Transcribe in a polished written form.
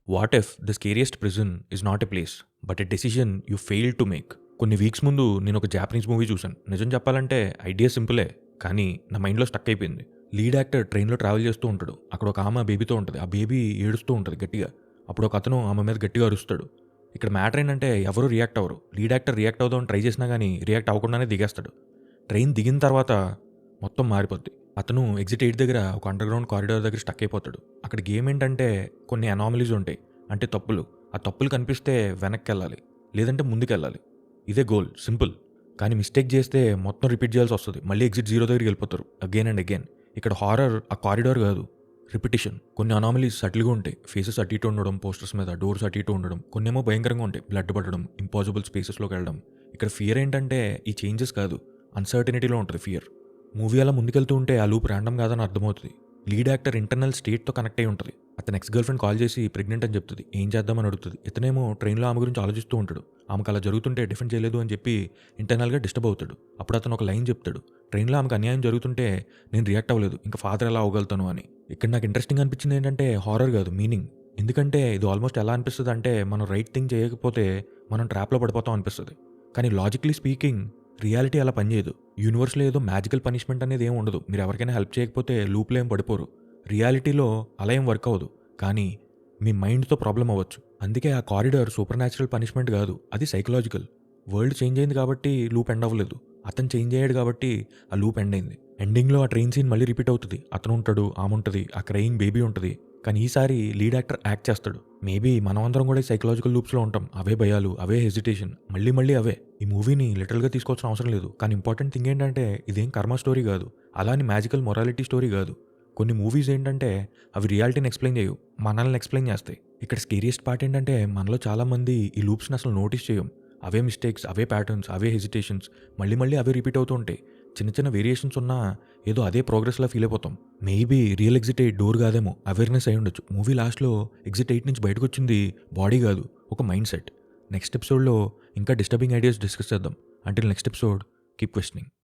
What if the scariest prison is not a place but a decision you fail to make? కొన్ని weeks ముందు నేను ఒక Japanese movie చూశాను. నిజం చెప్పాలంటే ఐడియా సింపులే, కానీ నా మైండ్లో స్టక్ అయిపోయింది. లీడ్ యాక్టర్ ట్రైన్లో ట్రావెల్ చేస్తూ ఉంటాడు. అక్కడ ఒక ఆమె బేబీతో ఉంటుంది. ఆ బేబీ ఏడుస్తూ ఉంటుంది గట్టిగా. అప్పుడు ఒక అతను ఆమె మీద గట్టిగా అరుస్తాడు. ఇక్కడ మ్యాటర్ ఏంటంటే ఎవరు రియాక్ట్ అవ్వరు. లీడ్ యాక్టర్ రియాక్ట్ అవుదామని ట్రై చేసినా కానీ రియాక్ట్ అవ్వకుండానే దిగేస్తాడు. ట్రైన్ దిగిన తర్వాత మొత్తం మారిపోద్ది. అతను ఎగ్జిట్ 8 దగ్గర ఒక అండర్‌గ్రౌండ్ కారిడార్ దగ్గర స్టక్ అయిపోతాడు. అక్కడ గేమ్ ఏంటంటే కొన్ని అనామలీస్ ఉంటాయి. అంటే తప్పులు. ఆ తప్పులు కనిపిస్తే వెనక్కెళ్ళాలి. లేదంటే ముందుకెళ్ళాలి. ఇదే గోల్, సింపుల్. కానీ మిస్టేక్ చేస్తే మొత్తం రిపీట్ చేయాల్సొస్తది. మళ్ళీ ఎగ్జిట్ 0 దగ్గరికెళ్ళిపోతారు. Again and again. ఇక్కడ హారర్ ఆ కారిడార్ కాదు, రిపిటిషన్. కొన్ని అనామలీస్ సటిల్‌గా ఉంటాయి. ఫేసెస్ అటు ఇటు ఉండడం, పోస్టర్స్ మీద డోర్స్ అటు ఇటు ఉండడం. కొన్నేమో భయంకరంగా ఉంటాయి. బ్లడ్ పడడం, ఇంపాసిబుల్ స్పేసెస్‌లోకెళ్ళడం. ఇక్కడ ఫియర్ ఏంటంటే ఈ చేంజెస్ కాదు, అన్‌సర్టెనిటీలో ఉంటది ఫియర్. మూవీ అలా ముందుకెళ్తూ ఉంటే ఆ లూప్ ర్యాండమ్ కాదని అర్థమవుతుంది. లీడ్ యాక్టర్ ఇంటర్నల్ స్టేట్‌తో కనెక్ట్ అయ్యి ఉంటుంది. అతని ఎక్స్ గర్ల్ ఫ్రెండ్ కాల్ చేసి ప్రెగ్నెంట్ అని చెప్తుంది. ఏం చేద్దామని అడుగుతుంది. ఇతనేమో ట్రైన్‌లో ఆమె గురించి ఆలోచిస్తూ ఉంటాడు. ఆమెకు అలా జరుగుతుంటే డిఫెండ్ చేయలేదు అని చెప్పి ఇంటర్నల్‌గా డిస్టర్బ్ అవుతాడు. అప్పుడు అతను ఒక లైన్ చెప్తాడు. ట్రైన్‌లో ఆమెకు అన్యాయం జరుగుతుంటే నేను రియాక్ట్ అవ్వలేదు. ఇంకా ఫాదర్ ఎలా అవ్వగలుగుతాను అని. ఇక్కడ నాకు ఇంట్రెస్టింగ్ అనిపించింది ఏంటంటే హారర్ కాదు, మీనింగ్. ఎందుకంటే ఇది ఆల్మోస్ట్ ఎలా అనిపిస్తుంది అంటే మనం రైట్ థింగ్ చేయకపోతే మనం ట్రాప్‌లో పడిపోతాం అనిపిస్తుంది. కానీ లాజికలీ స్పీకింగ్ రియాలిటీ అలా పనిచేయదు. యూనివర్స్‌లో ఏదో మ్యాజికల్ పనిష్మెంట్ అనేది ఏమి ఉండదు. మీరు ఎవరికైనా హెల్ప్ చేయకపోతే లూప్‌లో ఏం పడిపోరు. రియాలిటీలో అలా ఏం వర్క్ అవ్వదు. కానీ మీ మైండ్‌తో ప్రాబ్లమ్ అవ్వచ్చు. అందుకే ఆ కారిడార్ సూపర్ న్యాచురల్ పనిష్మెంట్ కాదు, అది సైకలాజికల్. వరల్డ్ చేంజ్ అయింది కాబట్టి లూప్ ఎండ్ అవ్వలేదు. అతను చేంజ్ అయ్యాడు కాబట్టి ఆ లూప్ ఎండ్ అయింది. ఎండింగ్‌లో ఆ ట్రైన్ సీన్ మళ్ళీ రిపీట్ అవుతుంది. అతను ఉంటాడు, ఆమె ఉంటది, ఆ క్రయింగ్ బేబీ ఉంటది. కానీ ఈసారి లీడ్ యాక్టర్ యాక్ట్ చేస్తాడు. మేబీ మనమందరం కూడా సైకలాజికల్ లూప్స్‌లో ఉంటాం. అవే భయాలు, అవే హెసిటేషన్, మళ్ళీ మళ్ళీ అవే. ఈ మూవీని లిటరల్‌గా తీసుకోవాల్సిన అవసరం లేదు. కానీ ఇంపార్టెంట్ థింగ్ ఏంటంటే ఇదేం కర్మ స్టోరీ కాదు. అలా అని మ్యాజికల్ మొరాలిటీ స్టోరీ కాదు. కొన్ని మూవీస్ ఏంటంటే అవి రియాలిటీని ఎక్స్‌ప్లెయిన్ చేయవు, మనల్ని ఎక్స్‌ప్లెయిన్ చేస్తాయి. ఇక్కడ స్కేరియస్ట్ పార్ట్ ఏంటంటే మనలో చాలామంది ఈ లూప్స్‌ని అసలు నోటీస్ చేయం. అవే మిస్టేక్స్, అవే ప్యాటర్న్స్, అవే హెసిటేషన్స్ మళ్ళీ మళ్ళీ అవే రిపీట్ అవుతూ ఉంటాయి. చిన్న చిన్న వేరియేషన్స్ ఉన్నా ఏదో అదే ప్రోగ్రెస్‌లా ఫీల్ అయిపోతాం. మేబీ రియల్ ఎగ్జిట్ 8 డోర్ కాదేమో, అవేర్‌నెస్ అయి ఉండొచ్చు. మూవీ లాస్ట్‌లో ఎగ్జిట్ 8 నుంచి బయటకొచ్చింది బాడీ కాదు, ఒక మైండ్ సెట్. నెక్స్ట్ ఎపిసోడ్‌లో ఇంకా డిస్టర్బింగ్ ఐడియాస్ డిస్కస్ చేద్దాం. Until next episode, keep questioning.